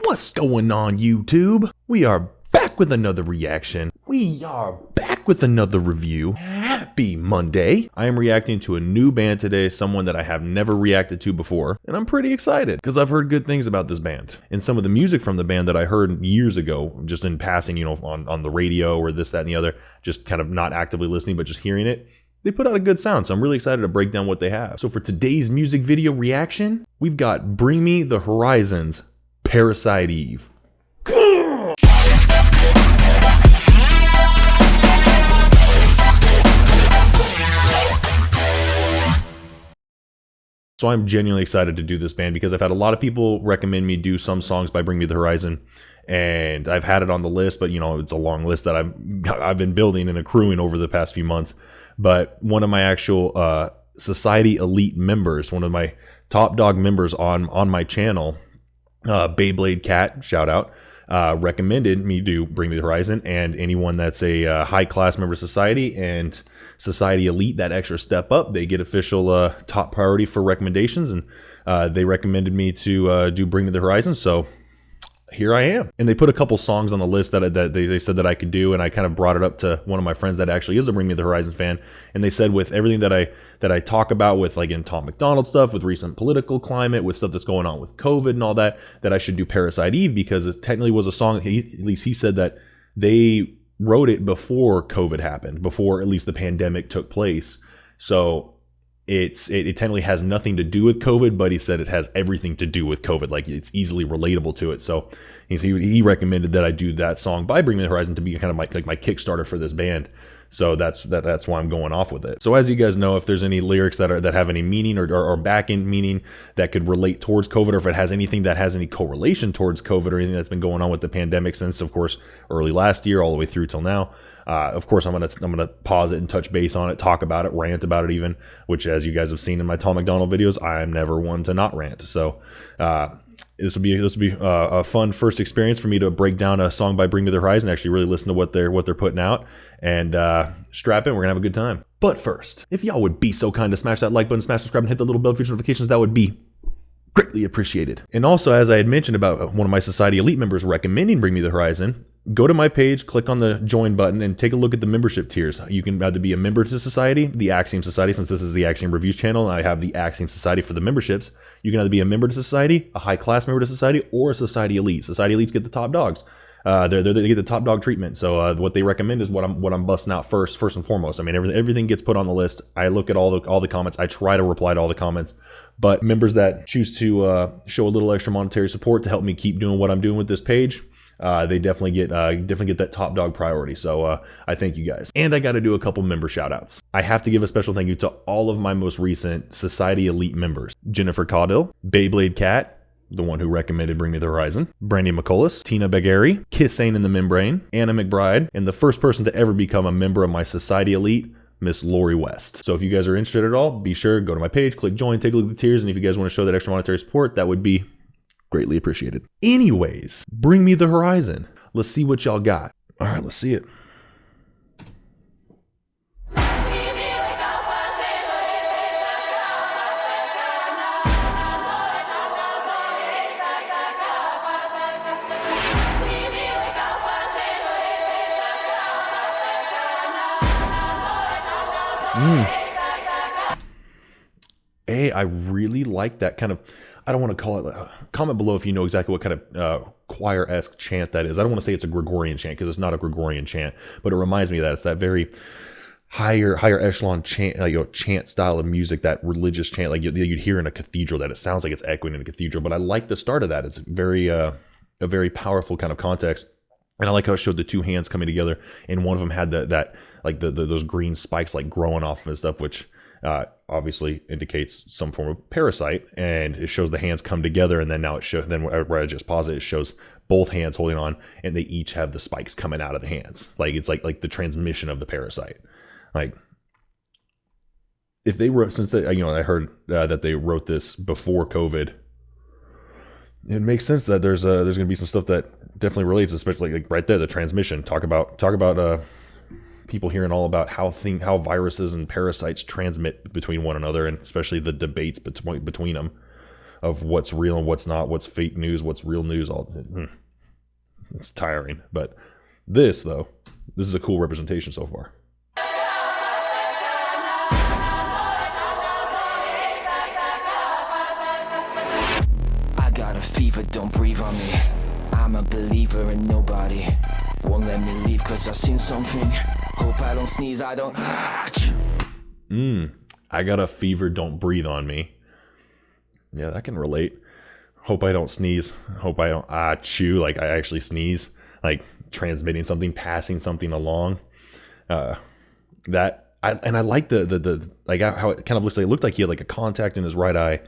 What's going on, YouTube? We are back with another reaction. We are back with another review. Happy Monday. I am reacting to a new band today, someone that I have never reacted to before, and I'm pretty excited because I've heard good things about this band. And some of the music from the band that I heard years ago, just in passing, on the radio or this, that, and the other, just kind of not actively listening, but just hearing it, they put out a good sound, so I'm really excited to break down what they have. So for today's music video reaction, we've got Bring Me the Horizon's Parasite Eve. So I'm genuinely excited to do this band because I've had a lot of people recommend me do some songs by Bring Me the Horizon, and I've had it on the list, but it's a long list that I've been building and accruing over the past few months. But one of my actual Society Elite members, one of my top dog members on my channel, Beyblade Cat, shout out, recommended me do Bring Me the Horizon, and anyone that's a high class member of Society and Society Elite, that extra step up, they get official top priority for recommendations, and they recommended me to do Bring Me the Horizon, so here I am. And they put a couple songs on the list that they said that I could do, and I kind of brought it up to one of my friends that actually is a Bring Me the Horizon fan, and they said with everything that I talk about with, like, in Tom McDonald stuff, with recent political climate, with stuff that's going on with COVID and all that, that I should do Parasite Eve, because it technically was a song, at least he said that they wrote it before COVID happened, before at least the pandemic took place. So it technically has nothing to do with COVID, but he said it has everything to do with COVID. Like, it's easily relatable to it. So he recommended that I do that song by Bring Me the Horizon to be kind of my Kickstarter for this band. So that's why I'm going off with it. So as you guys know, if there's any lyrics that have any meaning or back end meaning that could relate towards COVID, or if it has anything that has any correlation towards COVID or anything that's been going on with the pandemic since, of course, early last year all the way through till now, of course I'm gonna pause it and touch base on it, talk about it, rant about it even, which, as you guys have seen in my Tom McDonald videos, I'm never one to not rant. So this will be a fun first experience for me to break down a song by Bring Me the Horizon, actually really listen to what they're putting out, and strap in. We're gonna have a good time. But first, if y'all would be so kind to smash that like button, smash subscribe, and hit the little bell for future notifications, that would be greatly appreciated. And also, as I had mentioned about one of my Society Elite members recommending Bring Me the Horizon, go to my page, click on the join button, and take a look at the membership tiers. You can either be a member to Society, the Axiom Society, since this is the Axiom Reviews channel, and I have the Axiom Society for the memberships. You can either be a member to Society, a high class member to Society, or a Society Elite. Society Elites get the top dogs. They get the top dog treatment. So what they recommend is what I'm busting out first and foremost. I mean, everything gets put on the list. I look at all the comments. I try to reply to all the comments. But members that choose to show a little extra monetary support to help me keep doing what I'm doing with this page, they definitely get that top dog priority. So I thank you guys. And I got to do a couple member shout outs. I have to give a special thank you to all of my most recent Society Elite members: Jennifer Caudill, Beyblade Cat, the one who recommended Bring Me the Horizon, Brandy McCullis, Tina Bagheri, Kissane in the Membrane, Anna McBride, and the first person to ever become a member of my Society Elite, Miss Lori West. So if you guys are interested at all, be sure to go to my page, click join, take a look at the tiers, and if you guys want to show that extra monetary support, that would be greatly appreciated. Anyways, Bring Me the Horizon. Let's see what y'all got. All right, let's see it. Hey, I really like that kind of, I don't want to call it, comment below if you know exactly what kind of choir-esque chant that is. I don't want to say it's a Gregorian chant, because it's not a Gregorian chant, but it reminds me of that. It's that very higher echelon chant, chant style of music, that religious chant, like you'd hear in a cathedral, that it sounds like it's echoing in a cathedral. But I like the start of that. It's very a very powerful kind of context. And I like how it showed the two hands coming together, and one of them had those green spikes like growing off and stuff, which obviously indicates some form of parasite. And it shows the hands come together, and then now it shows, then where I just pause it shows both hands holding on, and they each have the spikes coming out of the hands. Like, it's like the transmission of the parasite. Like, if they wrote, since I heard that they wrote this before COVID, it makes sense that there's going to be some stuff that definitely relates, especially like right there, the transmission. Talk about people hearing all about how viruses and parasites transmit between one another, and especially the debates between them. of what's real and what's not, what's fake news, what's real news. It's tiring. But this is a cool representation so far. I got a fever, don't breathe on me. I'm a believer in nobody won't let me leave, cause I've seen something. Hope I don't sneeze, I don't. I got a fever, don't breathe on me. Yeah, that can relate. Hope I don't sneeze. Hope I don't chew, like I actually sneeze, like transmitting something, passing something along. I like the like how it kind of looks like. It looked like he had like a contact in his right eye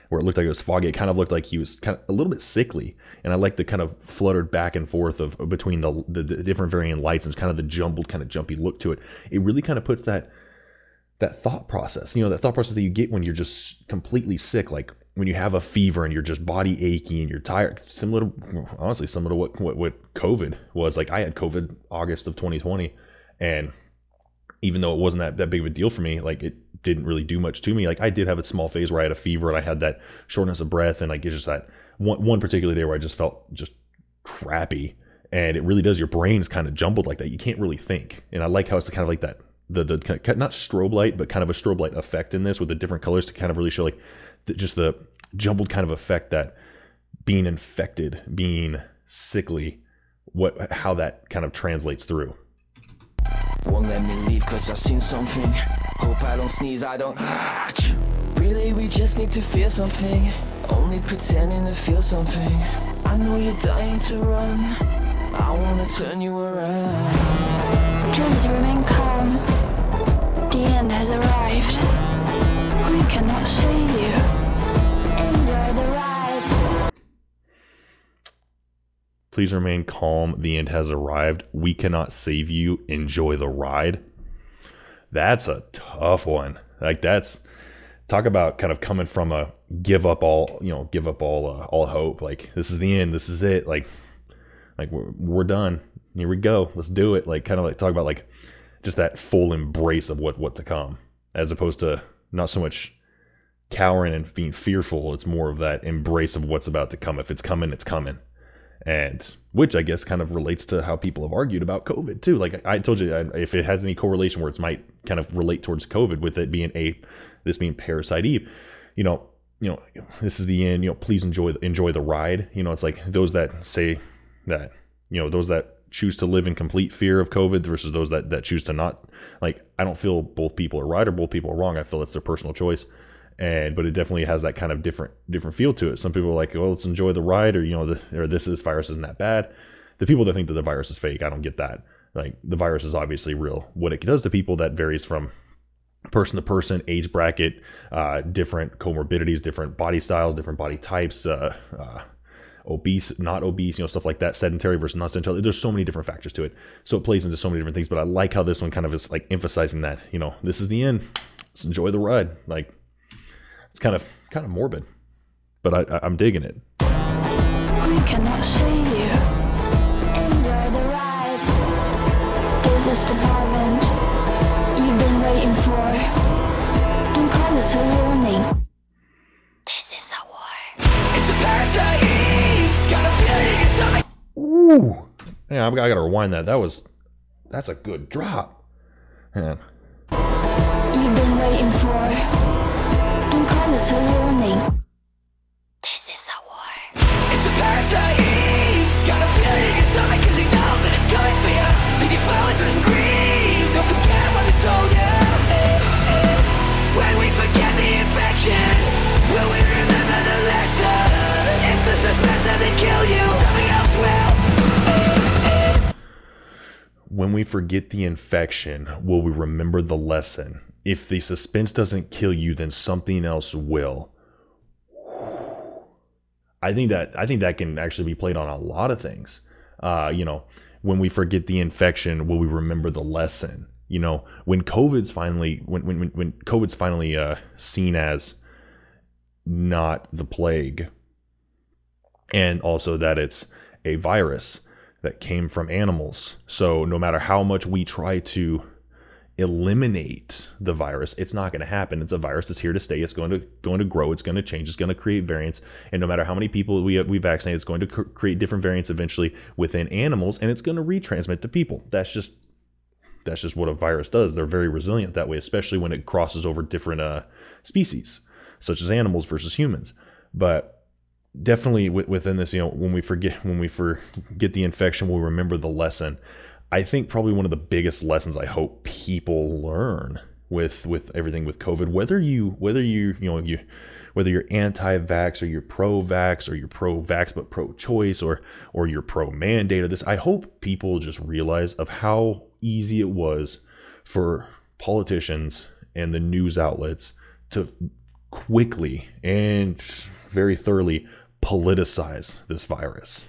where it looked like it was foggy. It kind of looked like he was kind of a little bit sickly. And I like the kind of fluttered back and forth of between the different varying lights and kind of the jumbled, kind of jumpy look to it. It really kind of puts that thought process, that thought process that you get when you're just completely sick, like when you have a fever and you're just body achy and you're tired, similar to what COVID was. Like I had COVID August of 2020, and even though it wasn't that big of a deal for me, like it didn't really do much to me. Like I did have a small phase where I had a fever and I had that shortness of breath, and like it's just that one particular day where I just felt just crappy. And it really does, your brain's kind of jumbled like that. You can't really think. And I like how it's kind of like that, the not strobe light, but kind of a strobe light effect in this with the different colors to kind of really show like just the jumbled kind of effect that being infected, being sickly, how that kind of translates through. Won't let me leave cause I've seen something. Hope I don't sneeze, I don't. Really, we just need to feel something. Only pretending to feel something. I know you're dying to run. I wanna turn you around. Please remain calm. The end has arrived. We cannot save you. Enjoy the ride. Please remain calm. The end has arrived. We cannot save you. Enjoy the ride. That's a tough one. Like talk about kind of coming from a give up all hope. Like this is the end. This is it. Like we're done. Here we go. Let's do it. Like kind of like talk about like just that full embrace of what to come, as opposed to not so much cowering and being fearful. It's more of that embrace of what's about to come. If it's coming, it's coming. And which I guess kind of relates to how people have argued about COVID too. Like I told you, if it has any correlation where it might kind of relate towards COVID, with it being this being Parasite Eve, this is the end. Please enjoy the ride. It's like those that say that, those that choose to live in complete fear of COVID versus those that choose to not. Like I don't feel both people are right or both people are wrong. I feel it's their personal choice. But it definitely has that kind of different feel to it. Some people are like, well, let's enjoy the ride, or this virus isn't that bad. The people that think that the virus is fake, I don't get that. Like the virus is obviously real. What it does to people, that varies from person to person, age bracket, different comorbidities, different body styles, different body types, obese, not obese, stuff like that, sedentary versus not sedentary. There's so many different factors to it. So it plays into so many different things. But I like how this one kind of is like emphasizing that, this is the end. Let's enjoy the ride. Like, it's kind of morbid, but I'm digging it. We cannot save you. Enjoy the ride. This is the moment you've been waiting for. Don't call it a warning. This is a war. It's a parasite Eve. Got a feeling it's dying. Ooh, yeah, I gotta rewind that. That's a good drop. Man. You've been waiting for. Don't call it a warning. This is a war. It's a parasite Eve. Got a feeling it's dying cause you know that it's coming for you. Leave your flowers and grieve. Don't forget what they told you. When we forget the infection, will we remember the lesson? If the suspense doesn't kill you, something else will. When we forget the infection, will we remember the lesson? If the suspense doesn't kill you, then something else will. I think that can actually be played on a lot of things. When we forget the infection, will we remember the lesson? When COVID's finally when COVID's finally seen as not the plague, and also that it's a virus that came from animals. So no matter how much we try to eliminate the virus. It's not going to happen. It's a virus that's here to stay. It's going to grow. It's going to change. It's going to create variants. And no matter how many people we vaccinate, it's going to create different variants eventually within animals, and it's going to retransmit to people. That's just what a virus does. They're very resilient that way, especially when it crosses over different species, such as animals versus humans. But definitely within this, when we forget the infection, we'll remember the lesson. I think probably one of the biggest lessons I hope people learn with everything with COVID, whether you're anti-vax or you're pro-vax or you're pro-vax but pro-choice or you're pro-mandate or this, I hope people just realize of how easy it was for politicians and the news outlets to quickly and very thoroughly politicize this virus.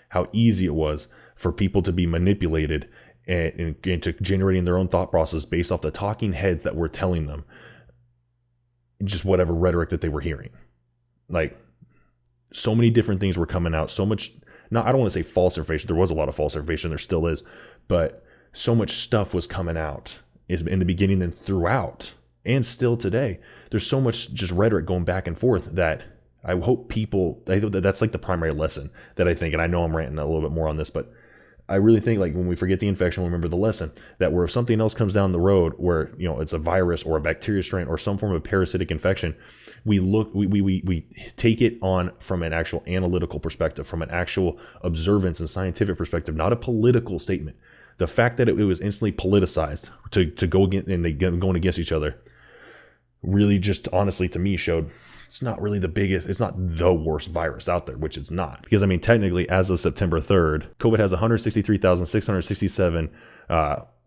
How easy it was for people to be manipulated and into generating their own thought process based off the talking heads that were telling them just whatever rhetoric that they were hearing. Like, so many different things were coming out. So much, I don't want to say false information. There was a lot of false information. There still is. But so much stuff was coming out in the beginning and throughout. And still today. There's so much just rhetoric going back and forth that I hope that's like the primary lesson that I think, and I know I'm ranting a little bit more on this, but I really think, like, when we forget the infection, we remember the lesson that where if something else comes down the road where, it's a virus or a bacteria strain or some form of parasitic infection, we take it on from an actual analytical perspective, from an actual observance and scientific perspective, not a political statement. The fact that it was instantly politicized to go against, and they going against each other, really just honestly to me showed it's not really it's not the worst virus out there, which it's not. Because technically as of September 3rd, COVID has 163,667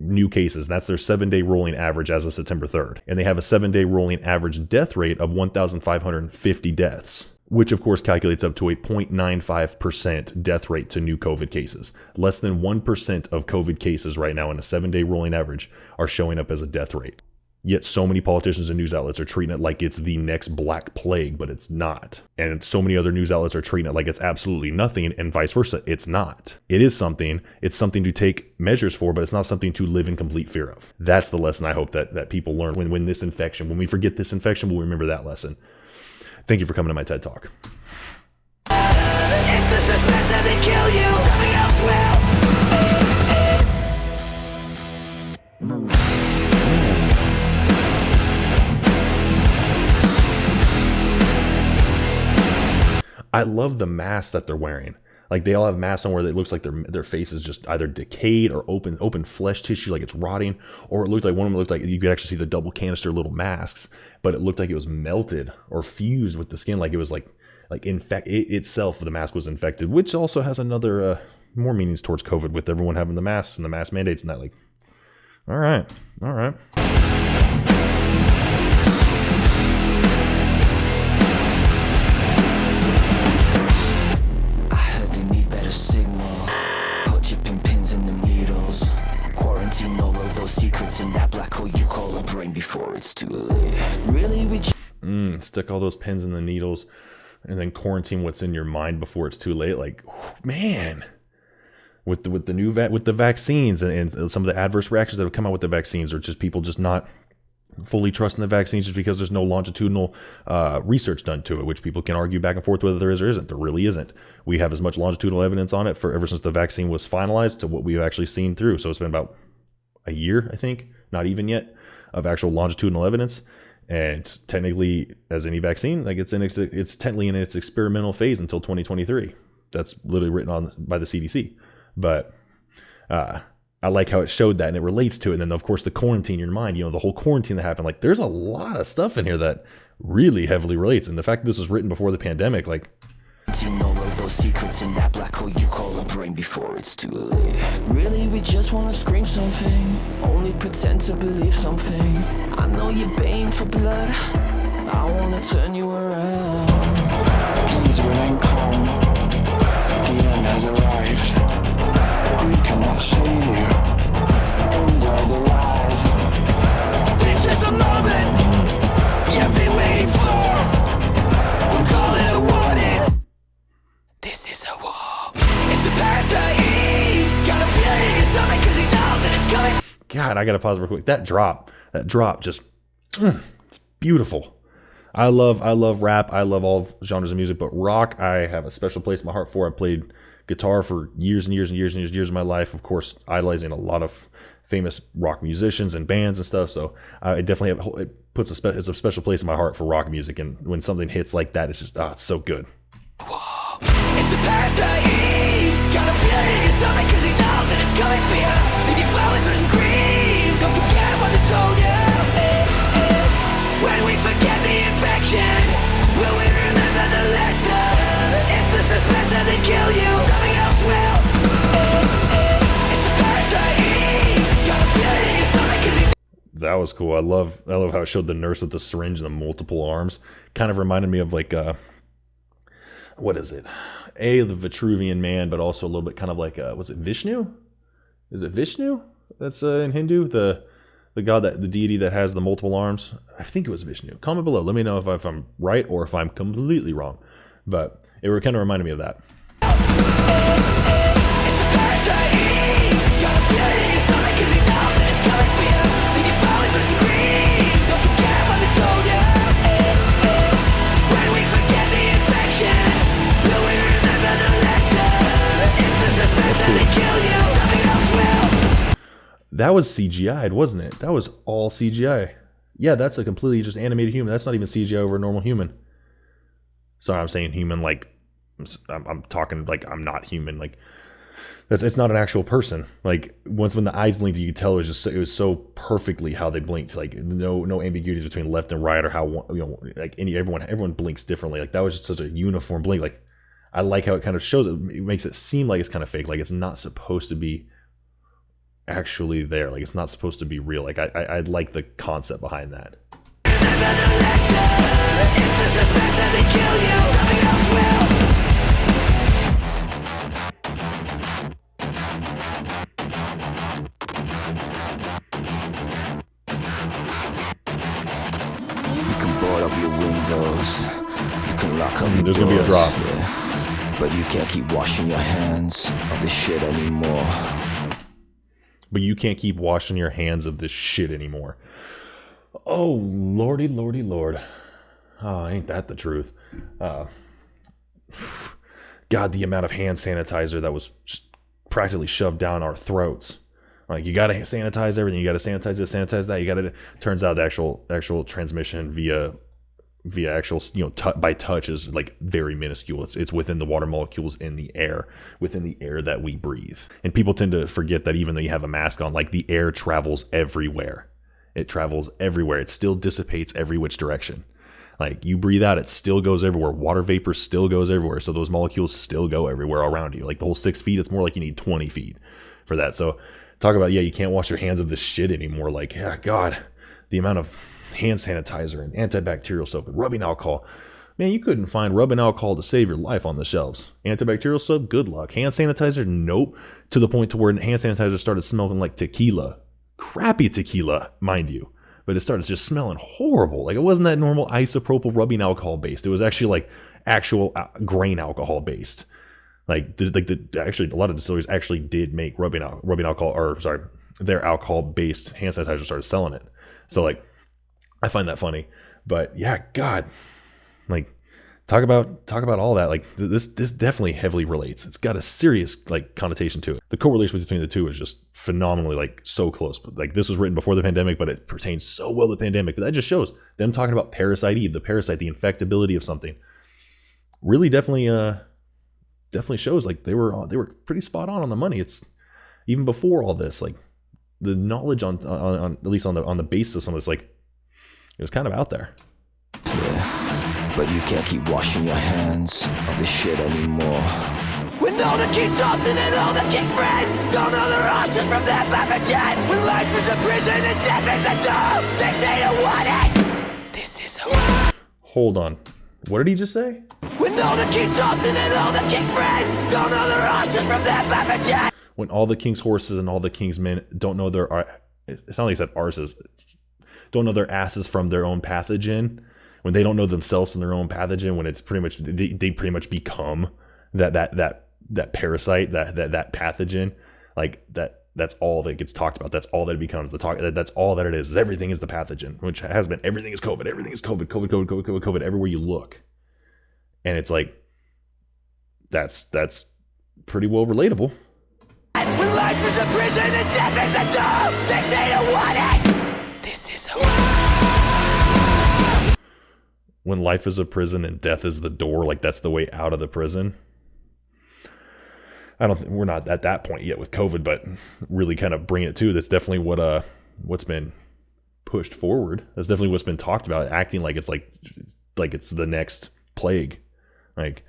new cases. That's their 7-day rolling average as of September 3rd. And they have a 7-day rolling average death rate of 1,550 deaths, which of course calculates up to a 0.95% death rate to new COVID cases. Less than 1% of COVID cases right now in a 7-day rolling average are showing up as a death rate. Yet so many politicians and news outlets are treating it like it's the next black plague, but it's not. And so many other news outlets are treating it like it's absolutely nothing, and vice versa. It's not. It is something. It's something to take measures for, but it's not something to live in complete fear of. That's the lesson I hope that people learn when we forget this infection, we'll remember that lesson. Thank you for coming to my TED Talk. If the suspense doesn't kill you, something else will. Move. I love the masks that they're wearing. Like, they all have masks on where it looks like their face is just either decayed or open flesh tissue, like it's rotting, or it looked like one of them looked like you could actually see the double canister little masks, but it looked like it was melted or fused with the skin, like it was like itself, the mask was infected, which also has another more meanings towards COVID with everyone having the masks and the mask mandates and that. Like, all right. All of those secrets in that black hole you call a brain before it's too late. Really, stick all those pins in the needles and then quarantine what's in your mind before it's too late. Like, man, with the vaccines and some of the adverse reactions that have come out with the vaccines, or just people just not fully trusting the vaccines just because there's no longitudinal research done to it, which people can argue back and forth whether there is or isn't. There really isn't. We have as much longitudinal evidence on it for ever since the vaccine was finalized to what we've actually seen through. So it's been about a year, I think, not even yet, of actual longitudinal evidence. And technically, as any vaccine, like it's technically in its experimental phase until 2023. That's literally written on by the CDC. But I like how it showed that, and it relates to it. And then, of course, the quarantine in your mind, the whole quarantine that happened, like there's a lot of stuff in here that really heavily relates. And the fact that this was written before the pandemic, like, all of those secrets in that black hole you call a brain before it's too late. Really, we just wanna scream something, only pretend to believe something. I know you're baying for blood, I wanna turn you around. Please remain calm, the end has arrived. We cannot save you, enjoy the ride. This is the moment you've been waiting for. We'll call it a warning. This is a war. It's a parasite. Got a feeling in your stomach 'cause you know that it's coming. God, I gotta pause real quick. That drop just it's beautiful. I love rap. I love all genres of music, but rock I have a special place in my heart for. I played guitar for years and years and years and years of my life. Of course, idolizing a lot of famous rock musicians and bands and stuff. So I definitely have, it puts it's a special place in my heart for rock music. And when something hits like that, it's just it's so good. It's a parasite. Got a feeling in your stomach 'cause you know that it's coming for you. Leave you flowers and grief. Don't forget what they told you. When we forget the infection, will we remember the lesson? If the suspense doesn't kill you, something else will. It's a parasite. Got a feeling in your stomach 'cause you. That was cool. I love how it showed the nurse with the syringe and the multiple arms. Kind of reminded me of like what is it? The Vitruvian Man, but also a little bit kind of like was it Vishnu? Is it Vishnu? That's in Hindu, the god, that the deity that has the multiple arms. I think it was Vishnu. Comment below. Let me know if I'm right or if I'm completely wrong. But it kind of reminded me of that. It's a parasite. Got a feeling in your stomach 'cause you know that it's coming for you. Leave you flowers and grief. Don't forget what they told you. When we forget the infection, will we remember the lesson? If the suspense doesn't kill you, something else will. That was CGI'd, wasn't it? That was all CGI. Yeah, that's a completely just animated human. That's not even CGI over a normal human. Sorry, I'm saying human like I'm talking like I'm not human. Like it's not an actual person. Like when the eyes blinked, you could tell it was so perfectly how they blinked. Like no ambiguities between left and right or how like everyone blinks differently. Like that was just such a uniform blink. Like I like how it kind of shows it. It makes it seem like it's kind of fake. Like it's not supposed to be actually there. Like it's not supposed to be real. Like I like the concept behind that. Remember the lesson. If the suspense doesn't kill you, something else will. You can board up your windows. You can lock up your There's gonna be a doors, drop. yeah. But you can't keep washing your hands of this shit anymore. But you can't keep washing your hands of this shit anymore. Oh, lordy, lordy, lord. Oh, ain't that the truth? God, the amount of hand sanitizer that was just practically shoved down our throats. Like, you gotta sanitize everything. You gotta sanitize this, sanitize that. You gotta. Turns out the actual transmission via actual, by touch is like very minuscule. It's within the water molecules in the air, within the air that we breathe. And people tend to forget that even though you have a mask on, like the air travels everywhere. It travels everywhere. It still dissipates every which direction. Like you breathe out, it still goes everywhere. Water vapor still goes everywhere. So those molecules still go everywhere around you. Like the whole 6 feet, it's more like you need 20 feet for that. So talk about, you can't wash your hands of this shit anymore. Like, yeah, God, the amount of hand sanitizer and antibacterial soap and rubbing alcohol. Man, you couldn't find rubbing alcohol to save your life on the shelves. Antibacterial soap, good luck. Hand sanitizer, nope. To the point to where hand sanitizer started smelling like tequila. Crappy tequila, mind you. But it started just smelling horrible. Like it wasn't that normal isopropyl rubbing alcohol based. It was actually like actual grain alcohol based. Actually, a lot of distilleries actually did make rubbing alcohol, or sorry, their alcohol based hand sanitizer started selling it. So like, I find that funny, but yeah, God, like talk about all that. Like this definitely heavily relates. It's got a serious like connotation to it. The correlation between the two is just phenomenally like so close. But like this was written before the pandemic, but it pertains so well to the pandemic. But that just shows them talking about Parasite Eve, the parasite, the infectability of something. Really, definitely shows like they were pretty spot on the money. It's even before all this, like the knowledge on at least on the basis of some of this, like. It was kind of out there. Yeah, but you can't keep washing your hands of this shit anymore. When all the king's tossing and all the king's friends don't know their options from that pathogen. When life is a prison and death is a dome, they say you want it. This is a... Hold on. What did he just say? When all the king's tossing and all the king's friends don't know their options from that pathogen. When all the king's horses and all the king's men don't know their... It's not like he said arses. Don't know their asses from their own pathogen, when they don't know themselves from their own pathogen, when it's pretty much they pretty much become that parasite, that pathogen, like that that's all that gets talked about. That's all that it becomes. That's all that it is. Everything is the pathogen, which has been. Everything is COVID. Everything is COVID. COVID. Everywhere you look, and it's like that's pretty well relatable. When life is a prison and death is a door, they say to want it. This is When life is a prison and death is the door, like that's the way out of the prison. I don't think we're not at that point yet with COVID, but really kind of bring it to. That's definitely what's been pushed forward. That's definitely what's been talked about. Acting like it's like it's the next plague, like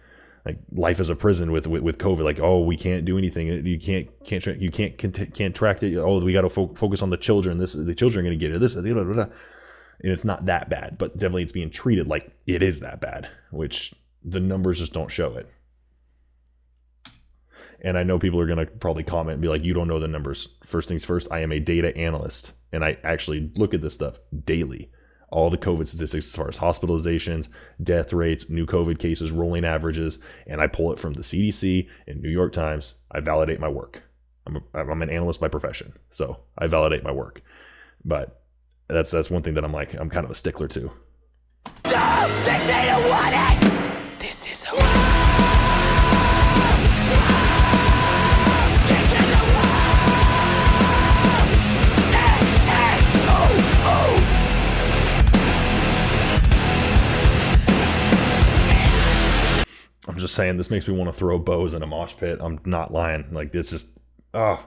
life is a prison with COVID. Like, oh, we can't do anything. You can't track it. Oh, we got to focus on the children. The children are going to get it. And it's not that bad, but definitely it's being treated like it is that bad, which the numbers just don't show it. And I know people are going to probably comment and be like, you don't know the numbers. First things first, I am a data analyst, and I actually look at this stuff daily. All the COVID statistics as far as hospitalizations, death rates, new COVID cases, rolling averages, and I pull it from the CDC and New York Times. I validate my work. I'm an analyst by profession, so I validate my work. But that's one thing that I'm kind of a stickler to. they say to want it. This is I'm just saying, this makes me want to throw bows in a mosh pit. I'm not lying. Like, it's just, I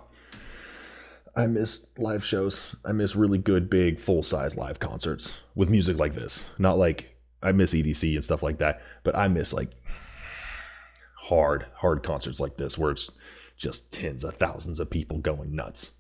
miss live shows. I miss really good, big, full-size live concerts with music like this. Not like, I miss EDC and stuff like that, but I miss like hard concerts like this where it's just tens of thousands of people going nuts.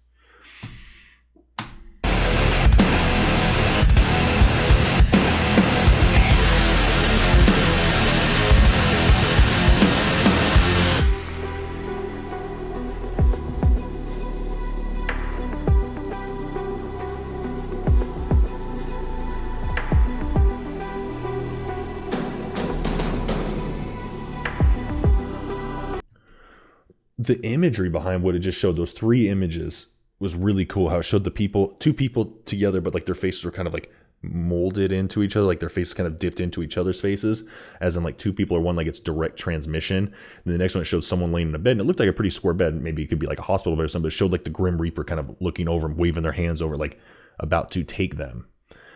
The imagery behind what it just showed, those three images, was really cool. How it showed two people together, but like their faces were kind of like molded into each other, like their faces kind of dipped into each other's faces, as in like two people or one, like it's direct transmission. And the next one, it showed someone laying in a bed, and it looked like a pretty square bed. Maybe it could be like a hospital bed or something, but it showed like the Grim Reaper kind of looking over and waving their hands over, like about to take them.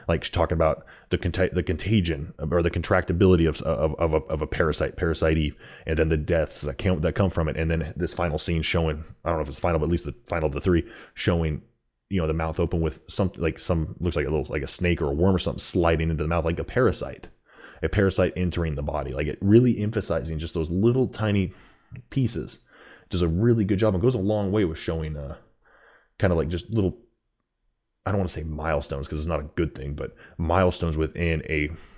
Like talking about the contagion or the contractibility of a parasite Eve, and then the deaths that come from it, and then this final scene showing, I don't know if it's final, but at least the final of the three, showing, the mouth open with something like looks like a little, like a snake or a worm or something sliding into the mouth, like a parasite entering the body. Like, it really emphasizing just those little tiny pieces. Does a really good job and goes a long way with showing kind of like just little, I don't want to say milestones because it's not a good thing, but milestones within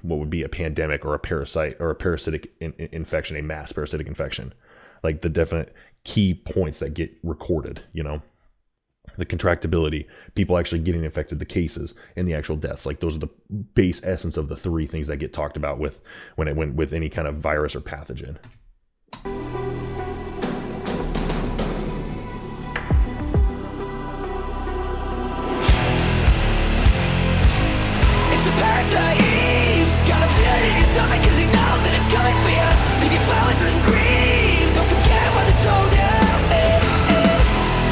what would be a pandemic or a parasite or a parasitic infection, a mass parasitic infection, like the definite key points that get recorded, the contractibility, people actually getting infected, the cases, and the actual deaths. Like, those are the base essence of the three things that get talked about with any kind of virus or pathogen. Parasite Eve, got a feeling in your stomach cause you know that it's coming for you. Leave your flowers and grieve, don't forget what they told you.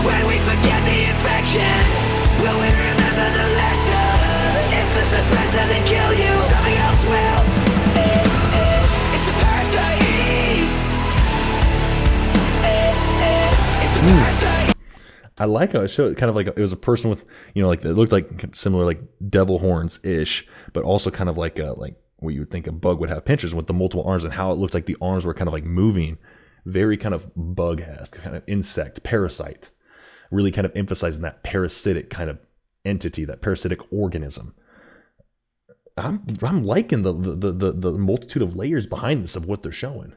When we forget the infection, will we remember the lesson? If the suspense doesn't kill you, something else will. It's a Parasite Eve. It's a Parasite. I like how it showed kind of like it was a person with, like it looked like similar like devil horns ish, but also kind of like what you would think a bug would have pinchers with the multiple arms, and how it looked like the arms were kind of like moving, very kind of bug-esque, kind of insect, parasite, really kind of emphasizing that parasitic kind of entity, that parasitic organism. I'm liking the multitude of layers behind this of what they're showing.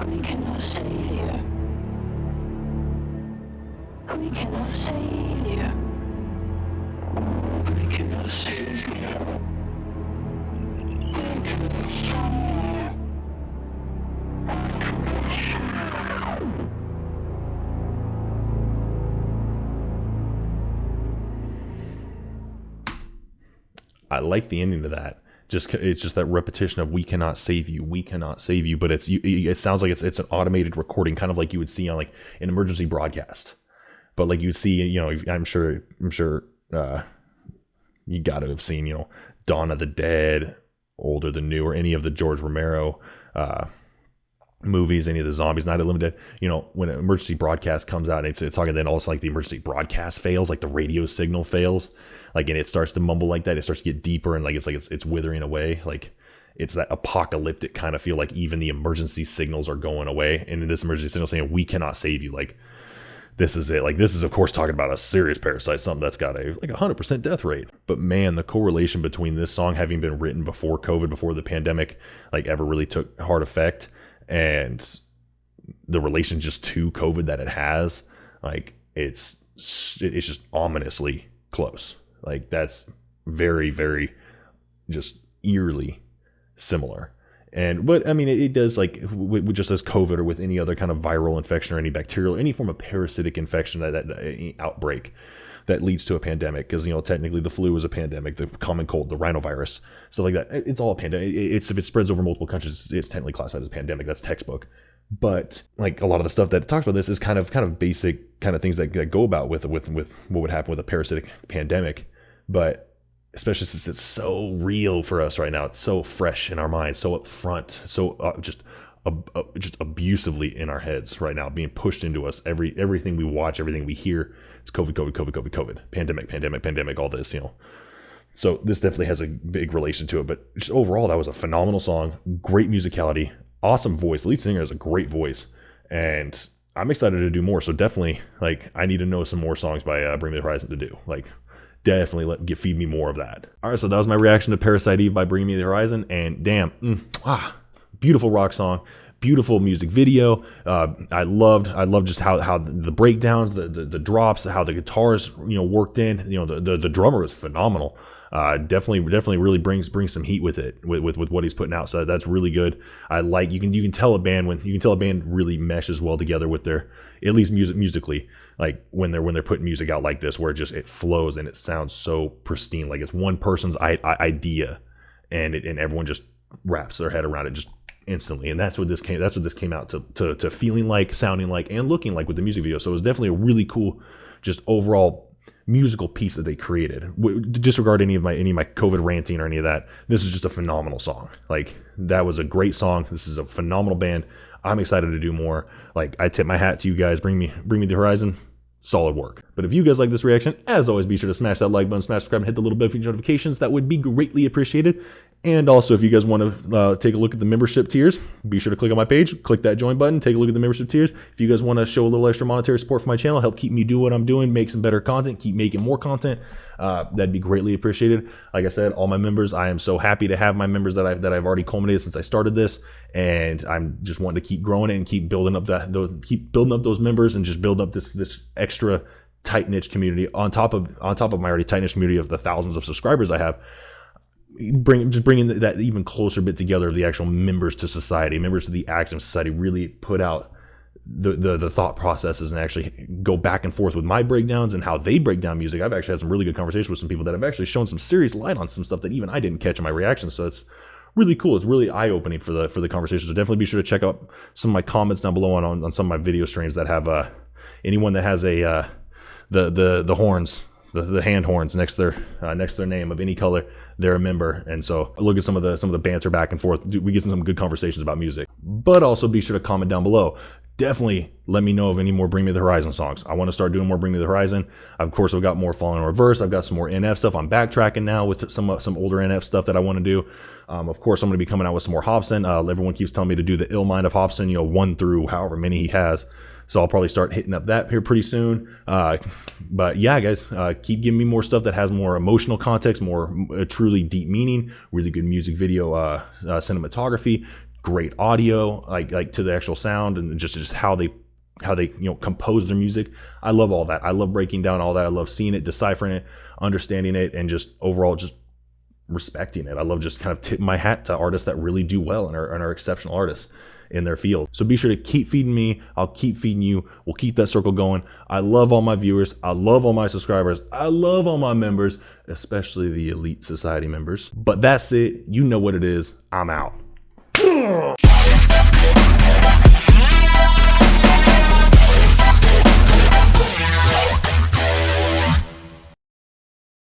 We cannot I like the ending to that. It's just that repetition of we cannot save you, but it sounds like it's an automated recording, kind of like you would see on like an emergency broadcast. But like you see, you know, I'm sure you got to have seen, you know, Dawn of the Dead, Older Than New, or any of the George Romero movies, any of the Zombies, Night of the Living Dead. You know, when an emergency broadcast comes out, and it's talking, then also like the emergency broadcast fails, like the radio signal fails, like, and it starts to mumble like that. It starts to get deeper, and like it's withering away. Like it's that apocalyptic kind of feel, like even the emergency signals are going away, and this emergency signal saying we cannot save you. Like this is it. Like this is of course talking about a serious parasite, something that's got a like 100% death rate. But man, the correlation between this song having been written before COVID, before the pandemic like ever really took hard effect, and the relation just to COVID that it has, like it's just ominously close. Like that's very, very just eerily similar. But I mean, it does, like with just as COVID or with any other kind of viral infection or any bacterial, any form of parasitic infection, that any outbreak that leads to a pandemic. Because, you know, technically the flu is a pandemic, the common cold, the rhinovirus, stuff like that. It's all a pandemic. If it spreads over multiple countries, it's technically classified as a pandemic. That's textbook. But like a lot of the stuff that talks about this is kind of basic kind of things that go about with what would happen with a parasitic pandemic. But especially since it's so real for us right now, it's so fresh in our minds, so upfront, so just abusively in our heads right now, being pushed into us. Everything we watch, everything we hear, it's COVID, pandemic, all this, you know. So this definitely has a big relation to it. But just overall, that was a phenomenal song, great musicality, awesome voice. The lead singer has a great voice, and I'm excited to do more. So definitely, like, I need to know some more songs by Bring Me the Horizon to do. Like, definitely feed me more of that. All right, so that was my reaction to Parasite Eve by Bring Me the Horizon, and damn, beautiful rock song, beautiful music video. I loved just how the breakdowns, the drops, how the guitars, you know, worked in. You know, the drummer was phenomenal. Definitely really brings some heat with it, with what he's putting out. So that's really good. I like, you can tell a band really meshes well together with their, at least musically, like when they're putting music out like this, where it flows and it sounds so pristine, like it's one person's idea, and everyone just wraps their head around it just instantly. And that's what this came out to feeling like, sounding like, and looking like with the music video. So it was definitely a really cool, just overall musical piece that they created. Disregard any of my COVID ranting or any of that. This is just a phenomenal song. Like, that was a great song. This is a phenomenal band. I'm excited to do more. Like, I tip my hat to you guys. Bring me the Horizon. Solid work. But if you guys like this reaction, as always, be sure to smash that like button, smash subscribe, and hit the little bell for notifications. That would be greatly appreciated. And also, if you guys want to take a look at the membership tiers, be sure to click on my page, click that join button, take a look at the membership tiers. If you guys want to show a little extra monetary support for my channel, help keep me do what I'm doing, make some better content, keep making more content, that'd be greatly appreciated. Like I said, all my members, I am so happy to have my members that I've already culminated since I started this, and I'm just wanting to keep growing it and keep building up those members, and just build up this extra tight niche community on top of my already tight niche community of the thousands of subscribers I have. Bringing that even closer bit together of the actual members to society, members to the Axiom Society, really put out the thought processes and actually go back and forth with my breakdowns and how they break down music. I've actually had some really good conversations with some people that have actually shown some serious light on some stuff that even I didn't catch in my reactions. So it's really cool. It's really eye-opening for the conversation. So definitely be sure to check out some of my comments down below on some of my video streams that have anyone that has the horns, the hand horns next to their name of any color, they're a member. And so look at some of the banter back and forth. We get some good conversations about music. But also be sure to comment down below. Definitely let me know of any more Bring Me the Horizon songs. I want to start doing more Bring Me the Horizon. Of course, I've got more Falling in Reverse. I've got some more NF stuff. I'm backtracking now with some older NF stuff that I want to do. Of course, I'm going to be coming out with some more Hobson. Everyone keeps telling me to do the Ill Mind of Hobson, 1 through however many he has. So I'll probably start hitting up that here pretty soon. But yeah, guys, keep giving me more stuff that has more emotional context, more truly deep meaning, really good music video, cinematography, great audio, like to the actual sound, and just how they compose their music. I love all that. I love breaking down all that. I love seeing it, deciphering it, understanding it, and just overall just respecting it. I love just kind of tipping my hat to artists that really do well and are exceptional artists in their field. So be sure to keep feeding me. I'll keep feeding you. We'll keep that circle going. I love all my viewers. I love all my subscribers. I love all my members, especially the Elite Society members. But that's it. You know what it is. I'm out.